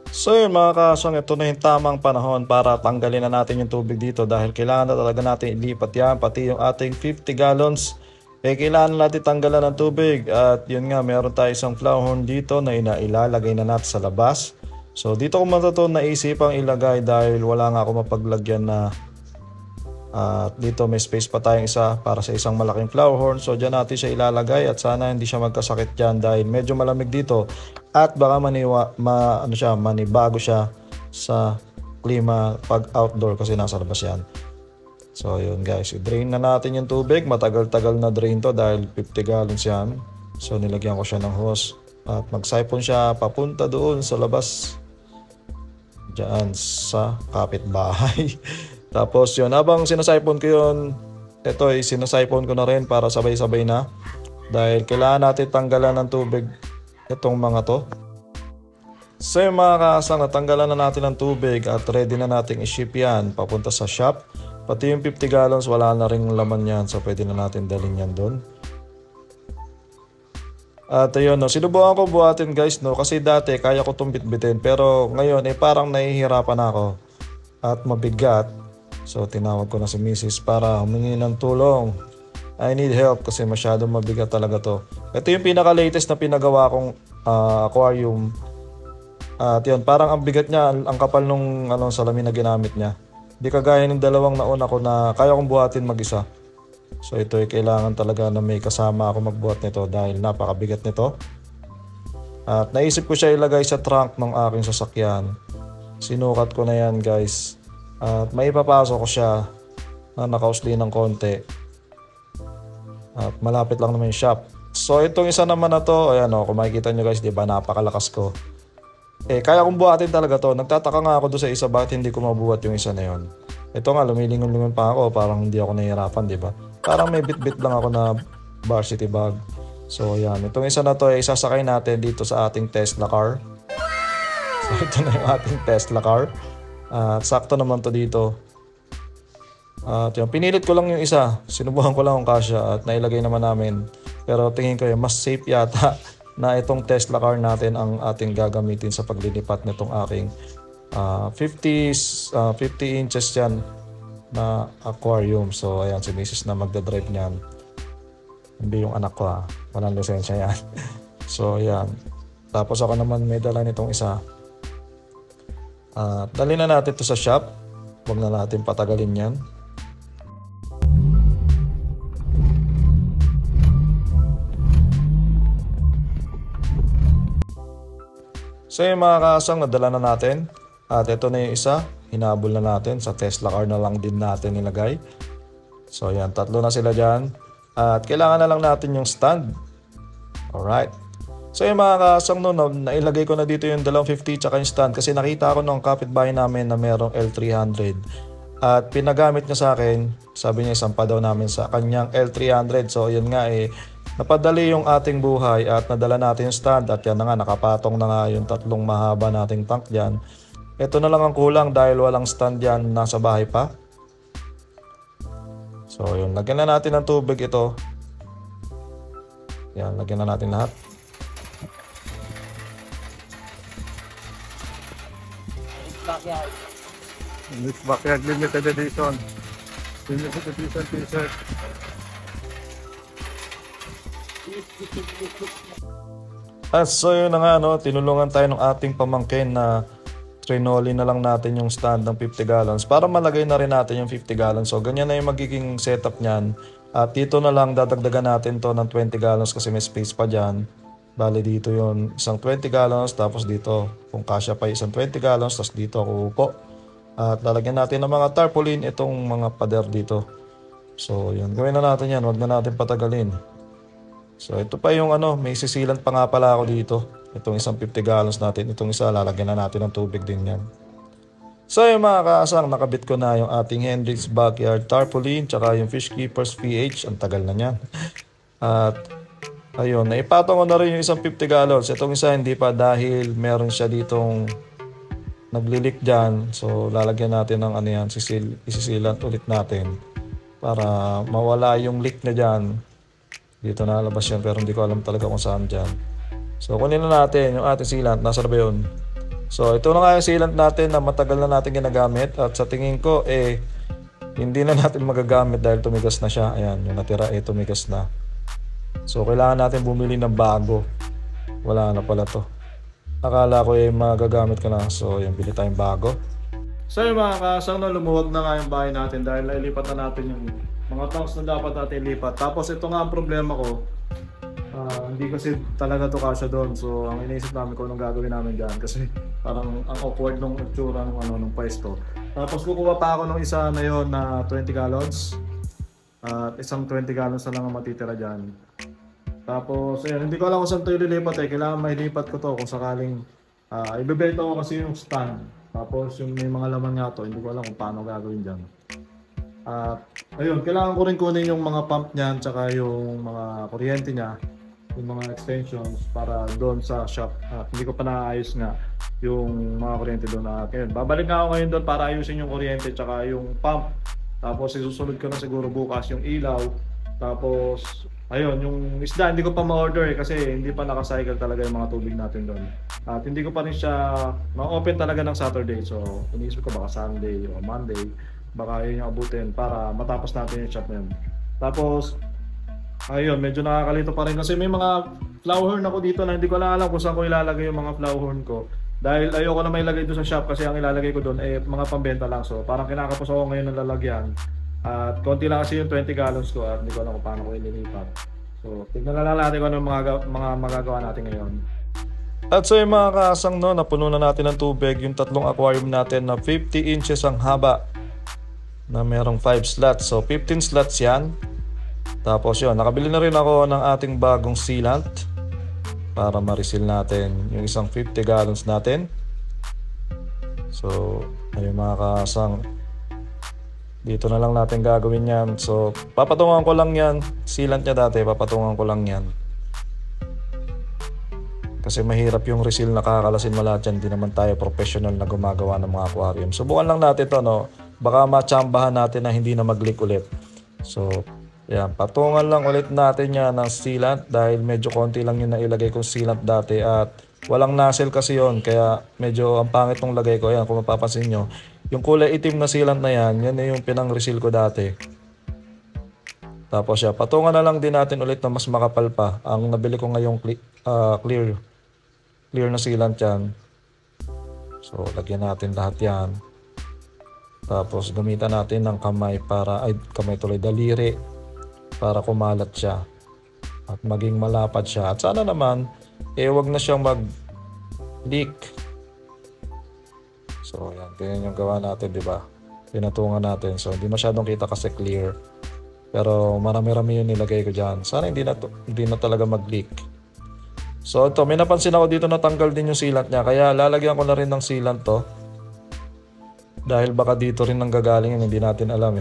So yun mga kasong, ito na yung tamang panahon para tanggalin na natin yung tubig dito dahil kailangan na talaga natin ilipat yan, pati yung ating 50 gallons. Kailangan natin tanggalan ng tubig at yun nga, meron tayo isang flower horn dito na ilalagay na natin sa labas. So dito ko matuto naisipang ilagay dahil wala nga ako mapaglagyan na at dito may space pa tayong isa para sa isang malaking flower horn. So dyan natin siya ilalagay at sana hindi siya magkasakit dyan dahil medyo malamig dito. At baka manibago siya sa klima pag outdoor kasi nasa labas yan. So yun guys, i-drain na natin yung tubig. Matagal-tagal na drain to dahil 50 gallons yan. So nilagyan ko siya ng hose. At mag-siphon siya papunta doon sa labas. Diyan sa kapitbahay. Tapos yun, habang sinasiphon ko yun, ito ay sinasiphon ko na rin para sabay-sabay na. Dahil kailangan natin tanggalan ng tubig itong mga to. So yung mga kasang, natanggalan na natin ng tubig at ready na nating i-ship yan papunta sa shop. Pati yung 50 gallons, wala na rin laman yan. So pwede na natin dalhin yan doon. At ayun, no, sinubukan ko buhatin guys, no, kasi dati kaya ko itong bitbitin. Pero ngayon, parang nahihirapan ako at mabigat. So tinawag ko na si Mrs. para humingi ng tulong. I need help kasi masyadong mabigat talaga to. Ito yung pinaka-latest na pinagawa kong aquarium. At yun, parang ang bigat niya, ang kapal nung salamin na ginamit niya. Di kagaya ng dalawang nauna ko na kaya kong buhatin mag-isa. So ito ay kailangan talaga na may kasama ako magbuhat nito dahil napakabigat nito. At naisip ko siya ilagay sa trunk ng aking sasakyan. Sinukat ko na yan guys. At may ipapasok ko siya na nakausli ng konti. At malapit lang naman yung shop. So itong isa naman na to, ayan o, kung makikita nyo guys, diba napakalakas ko. Kaya kong buhatin talaga to. Nagtataka nga ako doon sa isa, bakit hindi ko mabuhat yung isa na yon. Ito nga, lumilingon-lingon pa ako, parang hindi ako nahihirapan, diba? Parang may bit-bit lang ako na varsity bag. So yan, itong isa na to ay isasakay natin dito sa ating Tesla car. So ito na yung ating Tesla car. Sakto naman to dito. At yun, pinilit ko lang yung isa. Sinubukan ko lang yung kasya at nailagay naman namin. Pero tingin ko mas safe yata na itong Tesla car natin ang ating gagamitin sa paglilipat nitong aking 50 inches yan na aquarium. So ayan, si Mrs. na magdadrive niyan. Hindi yung anak ko walang lisensya yan. So ayan. Tapos ako naman may dala nitong isa. Dali na natin ito sa shop. Huwag na natin patagalin yan. So yung mga kasang, nadala na natin. At ito na yung isa. Hinabol na natin. Sa Tesla car na lang din natin nilagay. So yan, tatlo na sila dyan. At kailangan na lang natin yung stand. Alright. So yung mga kasang noon, nailagay ko na dito yung 250 tsaka yung stand kasi nakita ko nung kapitbahay namin na merong L300 at pinagamit niya sa akin, sabi niya isang pa daw namin sa kanyang L300. So yun nga napadali yung ating buhay at nadala natin yung stand at yan na nga, nakapatong na nga yung tatlong mahaba nating tank dyan. Ito na lang ang kulang dahil walang stand yan, nasa bahay pa. So yun, lagyan na natin ng tubig ito. Yan, lagyan na natin lahat. Backyard limited edition. Limited edition t-shirt. At so yun na nga, tinulungan tayo ng ating pamangkin na trinoli na lang natin yung stand ng 50 gallons para malagay na rin natin yung 50 gallons. So ganyan na yung magiging setup niyan. At dito na lang dadagdagan natin to ng 20 gallons kasi may space pa dyan. Bali dito yon isang 20 gallons tapos dito kung kasya pa isang 20 gallons tapos dito ako upo. At lalagyan natin ng mga tarpaulin itong mga pader dito. So yun, gawin na natin yan, wag na natin patagalin. So ito pa yung may sisilan pa nga pala ako dito. Itong isang 50 gallons natin, itong isa lalagyan na natin ng tubig din yan. So yung mga kaasang, nakabit ko na yung ating Hendrix Backyard Tarpaulin tsaka yung Fish Keepers PH, ang tagal na yan. At ayun, naipatong ko na rin yung isang 50 gallons. Itong isa hindi pa dahil meron siya ditong naglilik dyan. So lalagyan natin ng isisilan ulit natin para mawala yung leak na dyan. Dito nalabas yan pero hindi ko alam talaga kung saan dyan. So kunin na natin yung ating sealant. Nasa na ba yun? So ito na nga yung sealant natin na matagal na natin ginagamit at sa tingin ko hindi na natin magagamit dahil tumigas na siya. Ayan, yung natira tumigas na. So kailangan natin bumili ng bago. Wala na pala to. Akala ko magagamit ko na. So yun, bili tayong bago. So yung mga kasang lumuwag na nga yung bahay natin dahil nailipat na natin yung mga tanks na dapat natin ilipat. Tapos ito nga ang problema ko. Hindi kasi talaga to kasya doon. So ang iniisip namin kung anong gagawin namin dyan kasi parang ang awkward nung itsura nung pwesto. Tapos kukuha pa ako nung isa na yon na 20 gallons. At isang 20 gallons na lang ang matitira dyan. Tapos ayun, hindi ko alam kung saan ito ililipat kailangan mailipat ko to kung sakaling ibebenta ko kasi yung stand. Tapos yung may mga laman nga to, hindi ko alam kung paano gagawin dyan. Ayun, kailangan ko rin kunin yung mga pump niyan tsaka yung mga kuryente niya, yung mga extensions para doon sa shop. Hindi ko pa naayos nga yung mga kuryente doon. Ayun, babalik nga ako ngayon doon para ayusin yung kuryente tsaka yung pump. Tapos isusunod ko na siguro bukas yung ilaw. Tapos ayun, yung isda hindi ko pa ma-order kasi hindi pa naka-cycle talaga yung mga tubig natin doon. At hindi ko pa rin siya ma-open talaga ng Saturday. So iniisip ko baka Sunday o Monday baka yun yung abutin para matapos natin yung shop na yun. Tapos ayun, medyo nakakalito pa rin kasi may mga flower horn ako dito na hindi ko alam kung saan ko ilalagay yung mga flower horn ko. Dahil ayoko na may ilagay doon sa shop kasi ang ilalagay ko doon mga pambenta lang. So parang kinakapos ako ngayon ng lalagyan. At konti lang kasi yung 20 gallons ko at hindi ko alam kung paano ko ililipat. So tignan na lang natin kung ano mga magagawa natin ngayon. At so yung mga kasang napuno na natin ng tubig yung tatlong aquarium natin na 50 inches ang haba na merong 5 slots. So 15 slots yan. Tapos yun, nakabili na rin ako ng ating bagong sealant para ma-reseal natin yung isang 50 gallons natin. So ayun mga kasang, dito na lang natin gagawin yan. So papatungan ko lang yan, sealant niya dati, papatungan ko lang yan kasi mahirap yung reseal na kakalasin mo lahat yan. Hindi naman tayo professional na gumagawa ng mga aquarium. Subukan lang natin to baka matsambahan natin na hindi na mag-leak ulit. So yan, patungan lang ulit natin yan ng sealant dahil medyo konti lang yung nailagay kong sealant dati at walang nozzle kasi yon, kaya medyo ang pangit nung lagay ko. Yan, kung mapapansin nyo, yung kulay itim na sealant na yan na yung pinang-reseal ko dati. Tapos patungan na lang din natin ulit na mas makapal pa. Ang nabili ko ngayong clear na sealant yan. So lagyan natin lahat yan. Tapos gamitan natin ng daliri para kumalat siya at maging malapad siya. At sana naman wag na siyang mag-leak. So yan, ganyan yung gawa natin, di ba? Pinatungan natin. So hindi masyadong kita kasi clear. Pero marami-rami yung nilagay ko dyan. Sana hindi na talaga mag-leak. So ito, may napansin ako dito na tanggal din yung sealant niya. Kaya lalagyan ko na rin ng sealant to. Dahil baka dito rin nanggagaling yun, hindi natin alam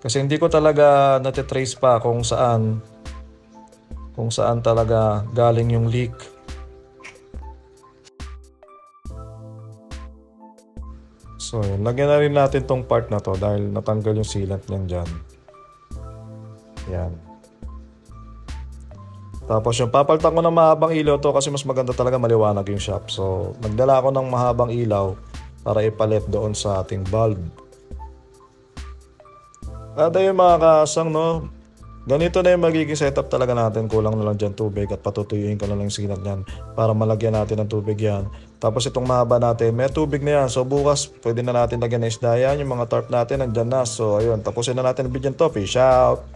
Kasi hindi ko talaga natitrace pa kung saan talaga galing yung leak. So yun, lagyan na rin natin tong part na to dahil natanggal yung sealant niyan dyan. Yan. Tapos yung papalitan ko ng mahabang ilaw to kasi mas maganda talaga maliwanag yung shop. So nagdala ako ng mahabang ilaw para ipalit doon sa ating bulb. At ayun mga kasang ganito na yung magiging setup talaga natin. Kulang na lang dyan tubig at patutuyuin ko na lang yung sealant nyan para malagyan natin ng tubig yan. Tapos itong mahaba natin, may tubig na yan. So bukas pwede na natin lagyan ng isda yan. Yung mga tarp natin nandyan na. So ayun, tapusin na natin ang video to. Peace out!